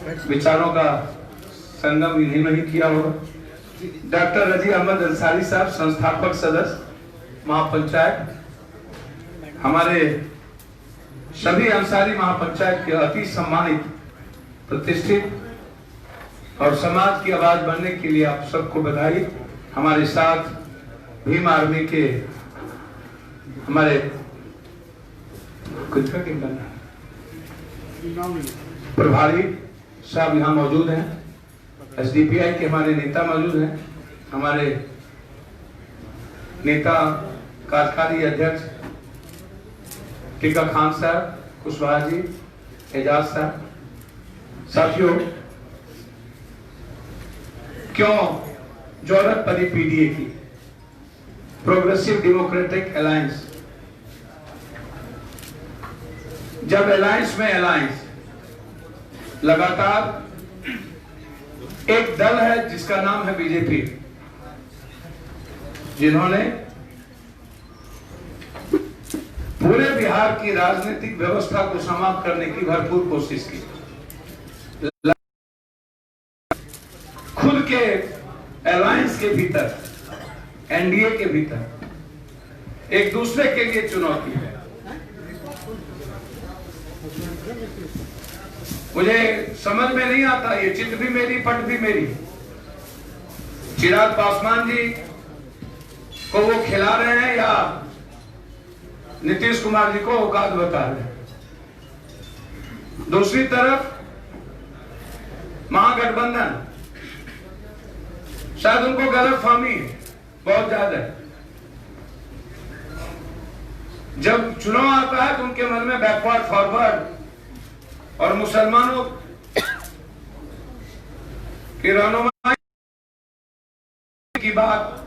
विचारों का संगम इन्हीं में ही किया होगा। डॉक्टर रजी अहमद अंसारी साहब, संस्थापक सदस्य महापंचायत, हमारे सभी अंसारी महापंचायत के अति सम्मानित, प्रतिष्ठित और समाज की आवाज बनने के लिए आप सबको बधाई। हमारे साथ भीम आर्मी के हमारे प्रभारी साहब यहाँ मौजूद हैं, एसडीपीआई के हमारे नेता मौजूद हैं, हमारे नेता कार्यकारी अध्यक्ष टीका खान साहब, कुशवाहा जी, एजाज साहब। साथियों, क्यों जरूरत पड़ी पीडीए की? Progressive democratic alliance. जब अलायंस में अलायंस, लगातार एक दल है जिसका नाम है बीजेपी, जिन्होंने पूरे बिहार की राजनीतिक व्यवस्था को समाप्त करने की भरपूर कोशिश की। खुद के अलायंस के भीतर, एनडीए के भीतर एक दूसरे के लिए चुनौती है। मुझे समझ में नहीं आता, ये चित भी मेरी पट भी मेरी। चिराग पासवान जी को वो खिला रहे हैं या नीतीश कुमार जी को औकात बता रहे हैं। दूसरी तरफ महागठबंधन, शायद उनको गलतफहमी है बहुत ज्यादा है। जब चुनाव आता है तो उनके मन में बैकवर्ड फॉरवर्ड और मुसलमानों की रहनुमाई की बात।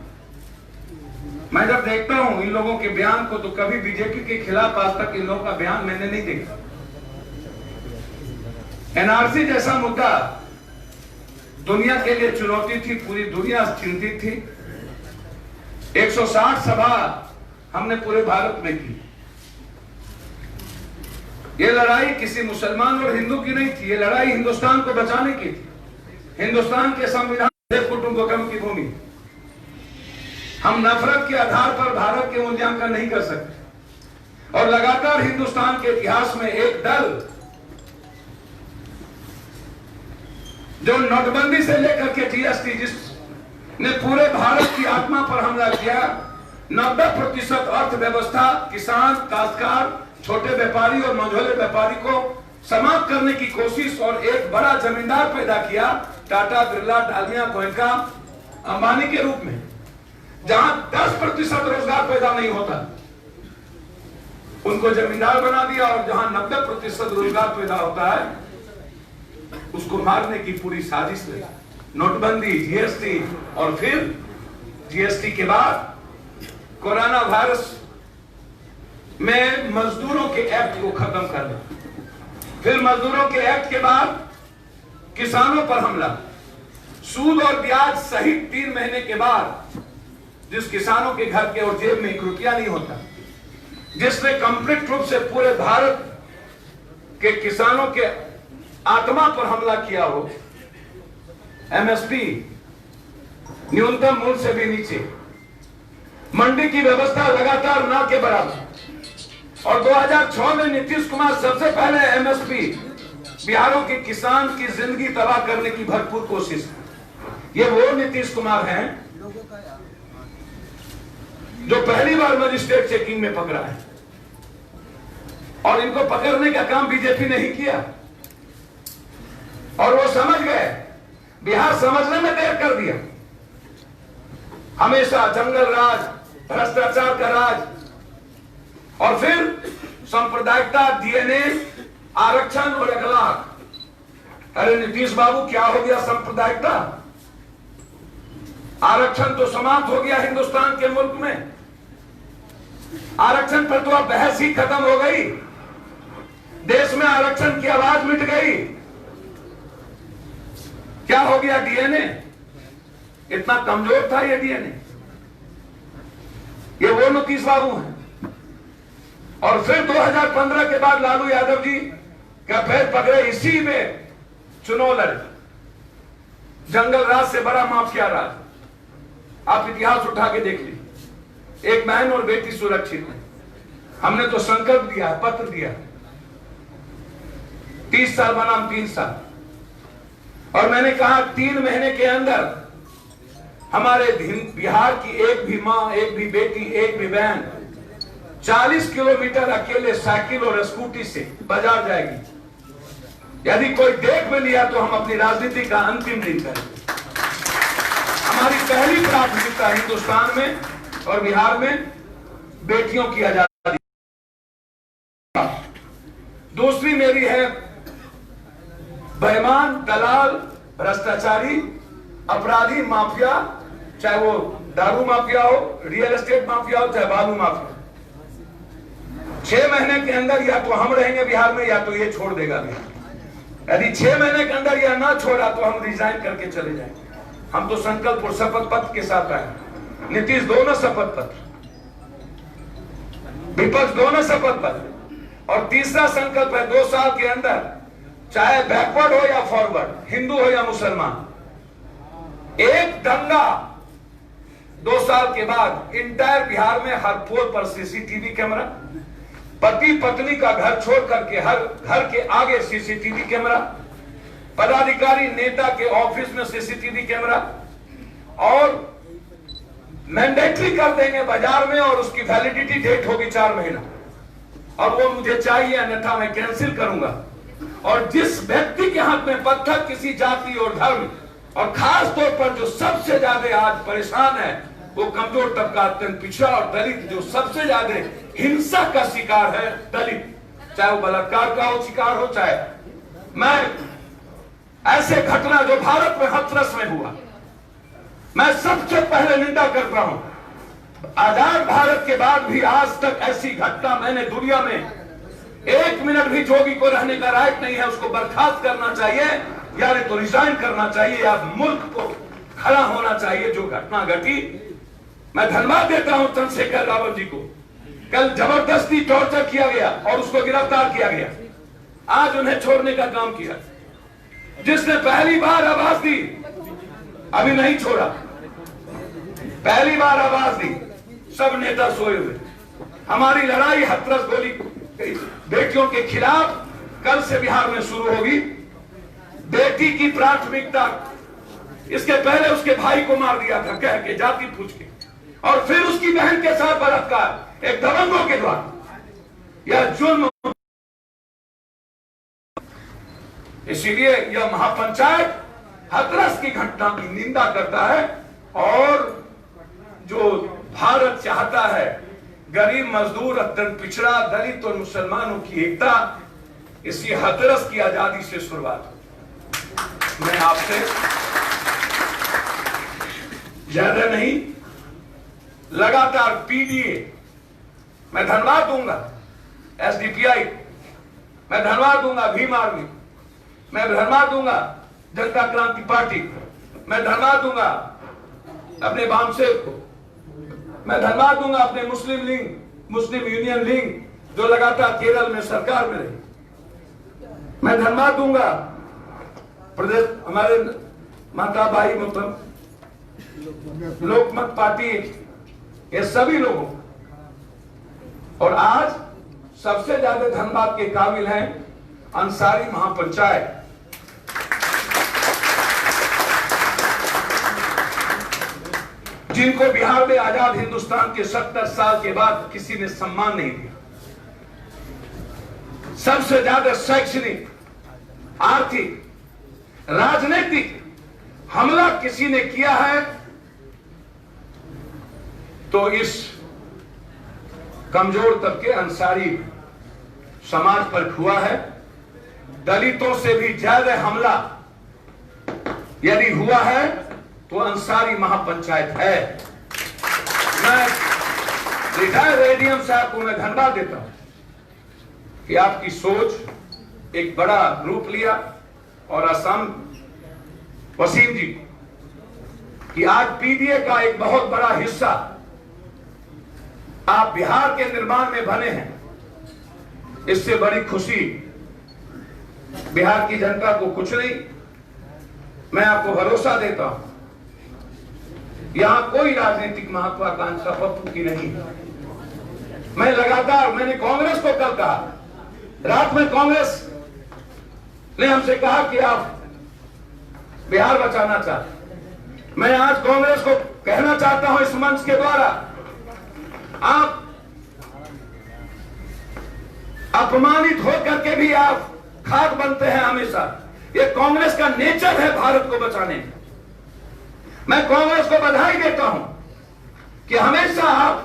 मैं जब देखता हूं इन लोगों के बयान को, तो कभी बीजेपी के खिलाफ आज तक इन लोगों का बयान मैंने नहीं देखा। एनआरसी जैसा मुद्दा दुनिया के लिए चुनौती थी, पूरी दुनिया चिंतित थी। 160 सभा हमने पूरे भारत में की। ये लड़ाई किसी मुसलमान और हिंदू की नहीं थी, ये लड़ाई हिंदुस्तान को बचाने की थी। हिंदुस्तान के संविधान कुटुंबकम की भूमि। हम नफरत के आधार पर भारत के मूल्यांकन नहीं कर सकते। और लगातार हिंदुस्तान के इतिहास में एक दल जो नोटबंदी से लेकर के जीएसटी, जिसने पूरे भारत की आत्मा पर हमला किया, 90% अर्थव्यवस्था, किसान, काश्तकार, छोटे व्यापारी और मझोले व्यापारी को समाप्त करने की कोशिश, और एक बड़ा जमींदार पैदा किया, टाटा, बिरला, डालमिया, गोयनका, अंबानी के रूप में। जहां 10% रोजगार पैदा नहीं होता, उनको जमींदार बना दिया, और जहां 90% रोजगार पैदा होता है, उसको मारने की पूरी साजिश रही। नोटबंदी, जीएसटी, और फिर जीएसटी के बाद कोरोना वायरस में मजदूरों के एक्ट को खत्म करना, फिर मजदूरों के एक्ट के बाद किसानों पर हमला, सूद और ब्याज सहित 3 महीने के बाद जिस किसानों के घर के और जेब में 1 रुपया नहीं होता, जिसने कंप्लीट रूप से पूरे भारत के किसानों के आत्मा पर हमला किया हो। एमएसपी, न्यूनतम मूल्य से भी नीचे, मंडी की व्यवस्था लगातार ना के बराबर। और 2006 में नीतीश कुमार सबसे पहले एमएसपी, बिहारों के किसान की जिंदगी तबाह करने की भरपूर कोशिश। ये वो नीतीश कुमार हैं जो पहली बार मजिस्ट्रेट चेकिंग में पकड़ा है, और इनको पकड़ने का काम बीजेपी ने ही किया। और वो समझ गए, बिहार समझने में देर कर दिया। हमेशा जंगल राज, भ्रष्टाचार का राज, और फिर सांप्रदायिकता, डीएनए, आरक्षण और अखलाक। अरे नीतीश बाबू, क्या हो गया सांप्रदायिकता? आरक्षण तो समाप्त हो गया हिंदुस्तान के मुल्क में। आरक्षण पर तो अब बहस ही खत्म हो गई। देश में आरक्षण की आवाज मिट गई। क्या हो गया डीएनए? इतना कमजोर था ये डीएनए। ये वो नीतीश बाबू हैं। और फिर 2015 के बाद लालू यादव जी का पैर पकड़े, इसी में चुनाव लड़े। जंगल राज से बड़ा माफिया राज, आप इतिहास उठा के देख लीजिए। एक बहन और बेटी सुरक्षित है। हमने तो संकल्प दिया है, पत्र दिया, 30 साल बनाम 3 साल, और मैंने कहा 3 महीने के अंदर हमारे बिहार की एक भी मां, एक भी बेटी, एक भी बहन 40 किलोमीटर अकेले साइकिल और स्कूटी से बाजार जाएगी। यदि कोई देख में लिया तो हम अपनी राजनीति का अंतिम दिन करेंगे। हमारी पहली प्राथमिकता हिंदुस्तान में और बिहार में बेटियों की आजादी। दूसरी मेरी है बेईमान, दलाल, भ्रष्टाचारी, अपराधी, माफिया, चाहे वो दारू माफिया हो, रियल एस्टेट माफिया हो, चाहे बालू माफिया। 6 महीने के अंदर या तो हम रहेंगे बिहार में या तो ये छोड़ देगा बिहार। यदि 6 महीने के अंदर यह ना छोड़ा तो हम रिजाइन करके चले जाएंगे। हम तो संकल्प और शपथ पत्र के साथ आए। नीतीश दोनों शपथ पत्र, विपक्ष दोनों शपथ पत्र, और तीसरा संकल्प है 2 साल के अंदर, चाहे बैकवर्ड हो या फॉरवर्ड, हिंदू हो या मुसलमान, एक दंगा 2 साल के बाद इंटायर बिहार में हर फ्लोर पर सीसीटीवी कैमरा, पति पत्नी का घर छोड़ करके हर घर के आगे सीसीटीवी कैमरा, पदाधिकारी नेता के ऑफिस में सीसीटीवी कैमरा, और मैंडेटरी कर देंगे बाजार में, और उसकी वैलिडिटी डेट होगी 4 महीना, और वो मुझे चाहिए अन्यथा मैं कैंसिल करूंगा। और जिस व्यक्ति के हाथ में पत्थर किसी जाति और धर्म, और खास तौर पर जो सबसे ज्यादा आज परेशान है, वो कमजोर तबका, अत्यंत पिछड़ा और दलित, जो सबसे ज्यादा हिंसा का शिकार है, दलित, चाहे वो बलात्कार का हो शिकार हो, चाहे मैं ऐसे घटना जो भारत में हाथरस में हुआ, मैं सबसे पहले निंदा करता हूं। आजाद भारत के बाद भी आज तक ऐसी घटना मैंने दुनिया में 1 मिनट भी जोगी को रहने का राइट नहीं है, उसको बर्खास्त करना चाहिए, या तो रिजाइन करना चाहिए, या मुल्क को खड़ा होना चाहिए। जो घटना घटी, मैं धन्यवाद देता हूं चंद्रशेखर रावत जी को। कल जबरदस्ती टॉर्चर किया गया और उसको गिरफ्तार किया गया, आज उन्हें छोड़ने का काम किया। जिसने पहली बार आवाज दी, अभी नहीं छोड़ा, पहली बार आवाज दी, सब नेता सोए हुए। हमारी लड़ाई हाथरस गोली बेटियों के खिलाफ कल से बिहार में शुरू होगी। बेटी की प्राथमिकता, इसके पहले उसके भाई को मार दिया था कह के, जाति पूछ के, और फिर उसकी बहन के साथ बलात्कार एक दबंगों के द्वारा, यह जुल्म। इसीलिए यह महापंचायत हाथरस की घटना की निंदा करता है, और जो भारत चाहता है गरीब, मजदूर, अत्यंत पिछड़ा, दलित और मुसलमानों की एकता, इसी हाथरस की आजादी से शुरुआत हो। मैं आपसे ज्यादा नहीं, लगातार पीडीए मैं धन्यवाद दूंगा, एसडीपीआई मैं धन्यवाद दूंगा, भीम आर्मी मैं धन्यवाद दूंगा, जनता क्रांति पार्टी मैं धन्यवाद दूंगा, अपने वामसेवक को मैं धन्यवाद दूंगा, अपने मुस्लिम लीग, मुस्लिम यूनियन लीग जो लगातार केरल में सरकार में रही, मैं धन्यवाद दूंगा प्रदेश हमारे माता भाई मतलब लोकमत पार्टी, ये सभी लोगों, और आज सबसे ज्यादा धन्यवाद के काबिल हैं अंसारी महापंचायत, जिनको बिहार में आजाद हिंदुस्तान के 70 साल के बाद किसी ने सम्मान नहीं दिया। सबसे ज्यादा शैक्षणिक, आर्थिक, राजनीतिक हमला किसी ने किया है तो इस कमजोर तबके अंसारी समाज पर हुआ है। दलितों से भी ज्यादा हमला यदि हुआ है तो अंसारी महापंचायत है। मैं रिटायर्ड एडीएम साहब को मैं धन्यवाद देता हूं कि आपकी सोच एक बड़ा रूप लिया, और असम वसीम जी कि आज पीडीए का एक बहुत बड़ा हिस्सा आप बिहार के निर्माण में बने हैं, इससे बड़ी खुशी बिहार की जनता को कुछ नहीं। मैं आपको भरोसा देता हूं, यहां कोई राजनीतिक महत्वाकांक्षा पप्पू की नहीं। मैं लगातार, मैंने कांग्रेस को कल कहा, रात में कांग्रेस ने हमसे कहा कि आप बिहार बचाना चाहते। मैं आज कांग्रेस को कहना चाहता हूं इस मंच के द्वारा, आप अपमानित होकर के भी आप खाक बनते हैं हमेशा। ये कांग्रेस का नेचर है भारत को बचाने में। मैं कांग्रेस को बधाई देता हूं कि हमेशा आप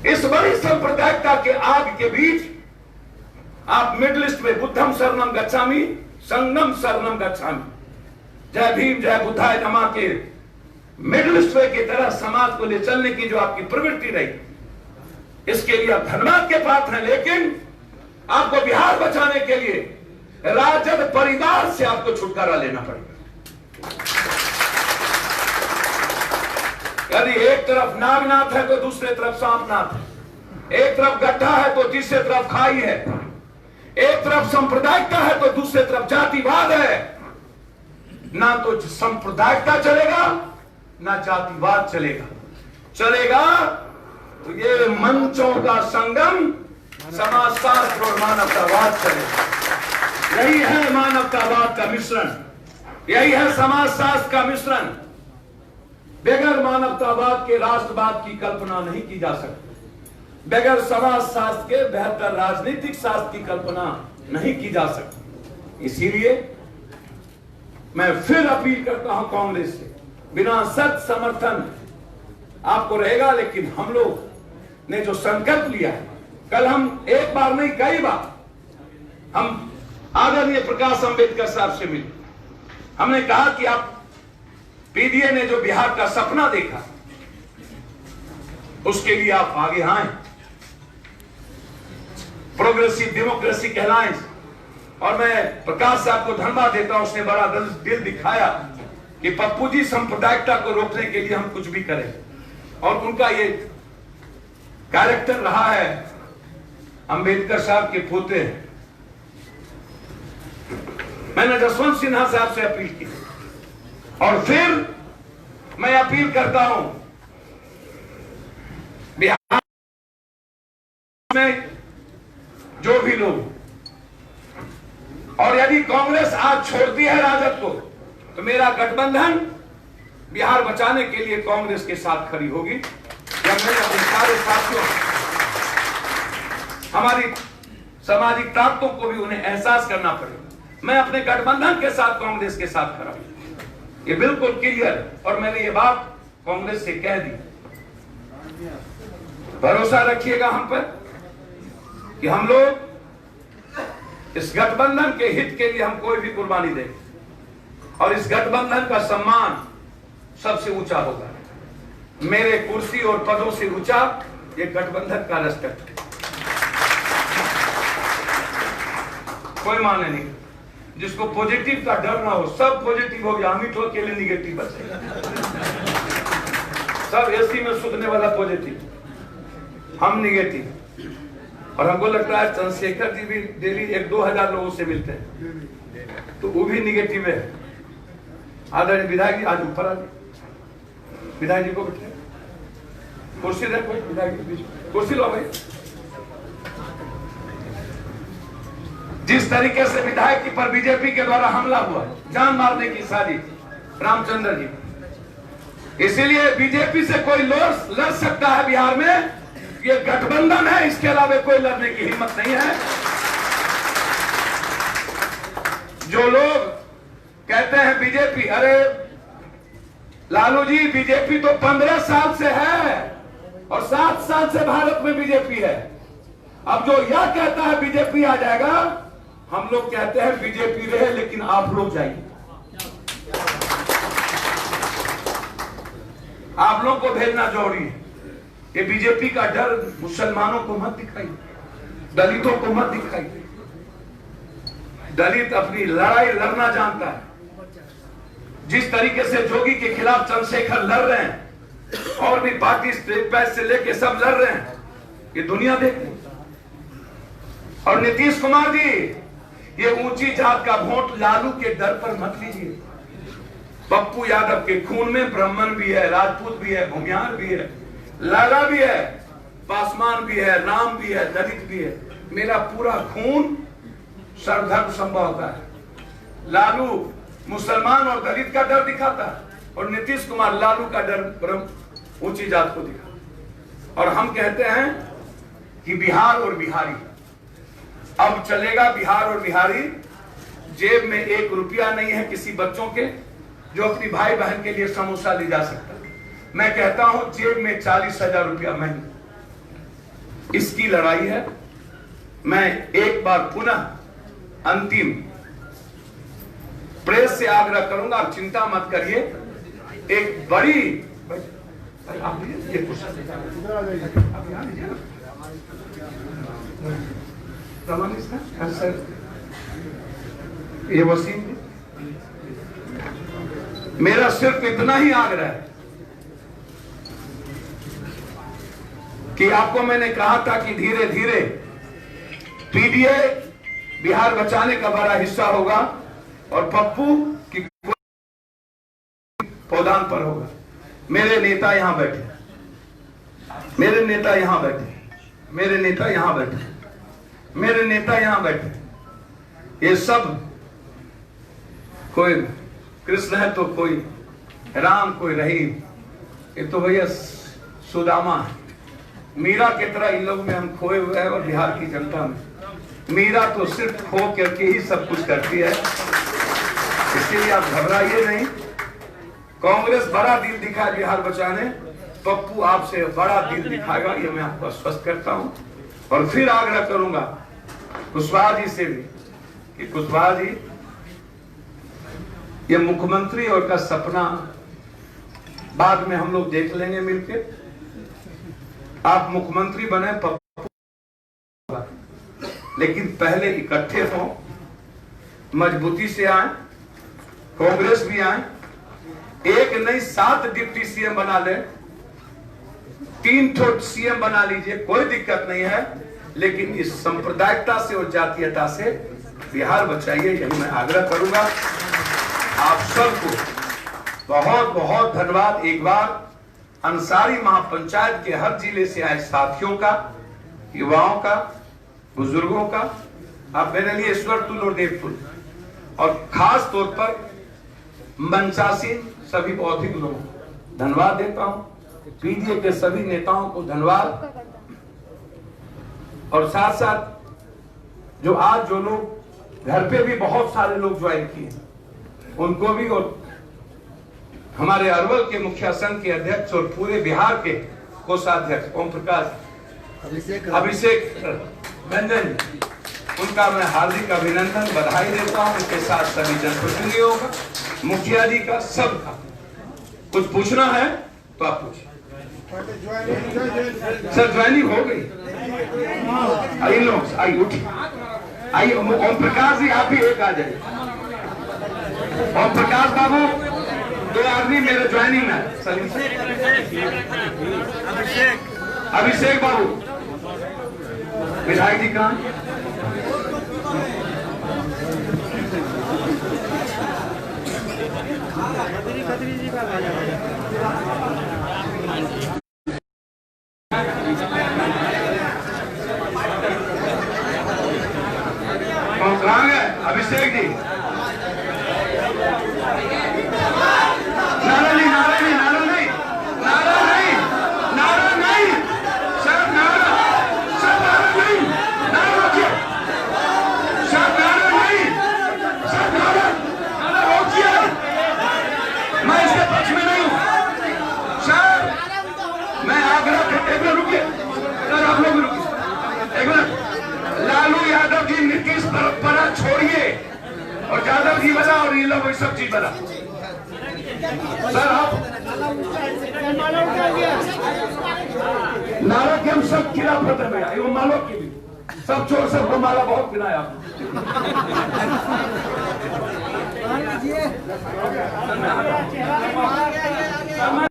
इस बड़ी सांप्रदायिकता के आग के बीच आप मिडिल ईस्ट में बुद्धम शरणम गच्छामि, संगम शरणम गच्छामि, जय भीम जय बुद्धाय नमः के मिडिल ईस्ट की तरह समाज को ले चलने की जो आपकी प्रवृत्ति रही, इसके लिए आप धन्यवाद के पात्र हैं। लेकिन आपको बिहार बचाने के लिए राजद परिवार से आपको छुटकारा लेना पड़ेगा। यदि एक तरफ नागनाथ है तो दूसरे तरफ सांपनाथ है, एक तरफ गड्ढा है तो तीसरे तरफ खाई है, एक तरफ सांप्रदायिकता है तो दूसरे तरफ जातिवाद है। ना तो सांप्रदायिकता चलेगा ना जातिवाद चलेगा तो ये मंचों का संगम समाजशास्त्र और मानवतावाद चलेगा। यही है मानवतावाद का मिश्रण, यही है समाजशास्त्र का मिश्रण। बगैर मानवतावाद के राष्ट्रवाद की कल्पना नहीं की जा सकती, बगैर समाजशास्त्र के बेहतर राजनीतिक शास्त्र की कल्पना नहीं की जा सकती। इसीलिए मैं फिर अपील करता हूं कांग्रेस से, बिना सत समर्थन आपको रहेगा, लेकिन हम लोग ने जो संकल्प लिया है, कल हम एक बार नहीं कई बार हम आदरणीय प्रकाश अंबेडकर साहब से मिले। हमने कहा कि आप पीडीए ने जो बिहार का सपना देखा उसके लिए आप आगे आए, प्रोग्रेसिव डेमोक्रेसी कहलाएं। और मैं प्रकाश साहब को धन्यवाद देता हूं, उसने बड़ा दिल दिखाया कि पप्पू जी सांप्रदायिकता को रोकने के लिए हम कुछ भी करें, और उनका ये कैरेक्टर रहा है। अंबेडकर साहब के पोते हैं। मैंने जसवंत सिन्हा साहब से अपील की और फिर मैं अपील करता हूं बिहार में जो भी लोग, और यदि कांग्रेस आज छोड़ती है राजद को, तो मेरा गठबंधन बिहार बचाने के लिए कांग्रेस के साथ खड़ी होगी। या मैंने अपने सारे साथियों, हमारी सामाजिक ताकतों को भी उन्हें एहसास करना पड़ेगा। मैं अपने गठबंधन के साथ कांग्रेस के साथ खड़ा हूं, ये बिल्कुल क्लियर। और मैंने ये बात कांग्रेस से कह दी, भरोसा रखिएगा हम पर कि हम लोग इस गठबंधन के हित के लिए हम कोई भी कुर्बानी देंगे, और इस गठबंधन का सम्मान सबसे ऊंचा होगा। मेरे कुर्सी और पदों से ऊंचा ये गठबंधन का रेस्पेक्ट है, कोई माने नहीं। जिसको पॉजिटिव का डर ना हो, सब पॉजिटिव हो गया, हम ही तो अकेले निगेटिव बचे। सब एसी में सूखने वाला पॉजिटिव, हम निगेटिव। और हमको लगता है चंद्रशेखर जी भी डेली 1-2 हजार लोगों से मिलते हैं, तो वो भी निगेटिव है। आदरणीय विधायक जी आज ऊपर आ गए, विधायक जी को बैठे, कुर्सी रखो, विधायक जी कुर्सी लो भाई। जिस तरीके से विधायक की पर बीजेपी के द्वारा हमला हुआ, जान मारने की साजिश रामचंद्र जी, इसीलिए बीजेपी से कोई लड़ सकता है बिहार में, ये गठबंधन है, इसके अलावा कोई लड़ने की हिम्मत नहीं है। जो लोग कहते हैं बीजेपी, अरे लालू जी बीजेपी तो 15 साल से है और 7 साल से भारत में बीजेपी है। अब जो यह कहता है बीजेपी आ जाएगा, हम लोग कहते हैं बीजेपी रहे लेकिन आप लोग जाइए। आप लोग को भेजना जरूरी है। ये बीजेपी का डर मुसलमानों को मत दिखाइए, दलितों को मत दिखाइए। दलित अपनी लड़ाई लड़ना जानता है। जिस तरीके से जोगी के खिलाफ चंद्रशेखर लड़ रहे हैं, और भी पार्टी स्टेट पैस से लेके सब लड़ रहे हैं, ये दुनिया देख रही। और नीतीश कुमार जी, ये ऊंची जात का वोट लालू के डर पर मत लीजिए। पप्पू यादव के खून में ब्राह्मण भी है, राजपूत भी है, भूमियार भी है, लाला भी है, पासवान भी है, राम भी है, दलित भी है। मेरा पूरा खून सर्वधर्म संभव है। लालू मुसलमान और दलित का डर दिखाता है और नीतीश कुमार लालू का डर ऊंची जात को दिखा। और हम कहते हैं कि बिहार और बिहारी, अब चलेगा बिहार और बिहारी। जेब में 1 रुपया नहीं है किसी बच्चों के जो अपनी भाई बहन के लिए समोसा ले जा सकता। मैं कहता हूं जेब में 40,000 रुपया महीने। इसकी लड़ाई है। मैं एक बार पुनः अंतिम प्रेस से आग्रह करूंगा, आप चिंता मत करिए। एक बड़ी ये वसीम, मेरा सिर्फ इतना ही आग्रह है कि आपको मैंने कहा था कि धीरे धीरे पीडीए बिहार बचाने का बड़ा हिस्सा होगा और पप्पू की पौधान पर होगा। मेरे नेता यहां बैठे, मेरे नेता यहां बैठे, मेरे नेता यहां बैठे, मेरे नेता यहां बैठे। ये सब कोई कृष्ण है तो कोई राम, कोई रहीम, ये तो भैया सुदामा है। मीरा की तरह इन लोगों में हम खोए हुए हैं और बिहार की जनता में मीरा तो सिर्फ खो करके ही सब कुछ करती है। इसलिए आप घबराइए नहीं। कांग्रेस बड़ा दिल दिखाए बिहार बचाने, पप्पू आपसे बड़ा दिल दिखाएगा, ये मैं आपको आश्वस्त करता हूं। और फिर आग्रह करूंगा कुशवाहा जी से भी कि कुशवाहा जी, ये मुख्यमंत्री और का सपना बाद में हम लोग देख लेंगे मिलके। आप मुख्यमंत्री बने पप्पू, लेकिन पहले इकट्ठे हो, मजबूती से आए, कांग्रेस भी आए, एक नहीं 7 डिप्टी सीएम बना ले, 3 ठो सीएम बना लीजिए, कोई दिक्कत नहीं है। लेकिन इस सांप्रदायिकता से और जातीयता से बिहार बचाइए, यही मैं आग्रह करूंगा। आप सबको बहुत बहुत धन्यवाद। एक बार अंसारी महापंचायत के हर जिले से आए साथियों का, युवाओं का, बुजुर्गों का, आप मेरे लिए ईश्वर तुल और देवतुल, और खास तौर पर मंचासीन सभी बौद्धिक लोगों को धन्यवाद देता हूं। पीडीए के सभी नेताओं को धन्यवाद। और साथ साथ जो आज जो लोग घर पे भी बहुत सारे लोग ज्वाइन किए उनको भी, और हमारे अरवल के मुखिया संघ के अध्यक्ष और पूरे बिहार के कोषाध्यक्ष ओम प्रकाश अभिषेक रंजन, उनका मैं हार्दिक अभिनंदन बधाई देता हूं। इसके साथ सभी जनप्रतिनिधियों का, मुखिया जी का, सबका। कुछ पूछना है तो आप पूछिए। सर ज्वाइनिंग हो गई, आइए लोग, आइए उठिए, आइए। ओम प्रकाश जी आप भी एक आ जाइए। ओम प्रकाश बाबू, 2 आदमी मेरे ज्वाइनिंग में। अभिषेक बाबू, विधायक जी कहाँ? कहाँ गए अभिषेक जी? नारा नहीं, नारा नहीं, नारा नहीं, नारा नहीं, नारा नहीं, सर नारा, सर नारा नहीं, नारा रोकिए, सर नारा नहीं, सर नारा, नारा रोकिए। मैं इसके पक्ष में नहीं हूँ सर, मैं आग्रह करते, एक मिनट रुकिए सर, आप लोग रुकिए एक मिनट। लालू यादव जी नीतीश परंपरा छोड़िए और यादव जी बना और ये लोग सब चीज बना। सर आप नारा के हम सब खिलाफ होते हैं, वो मालो की भी सब छोड़, सबको माला बहुत गिनाया आपने।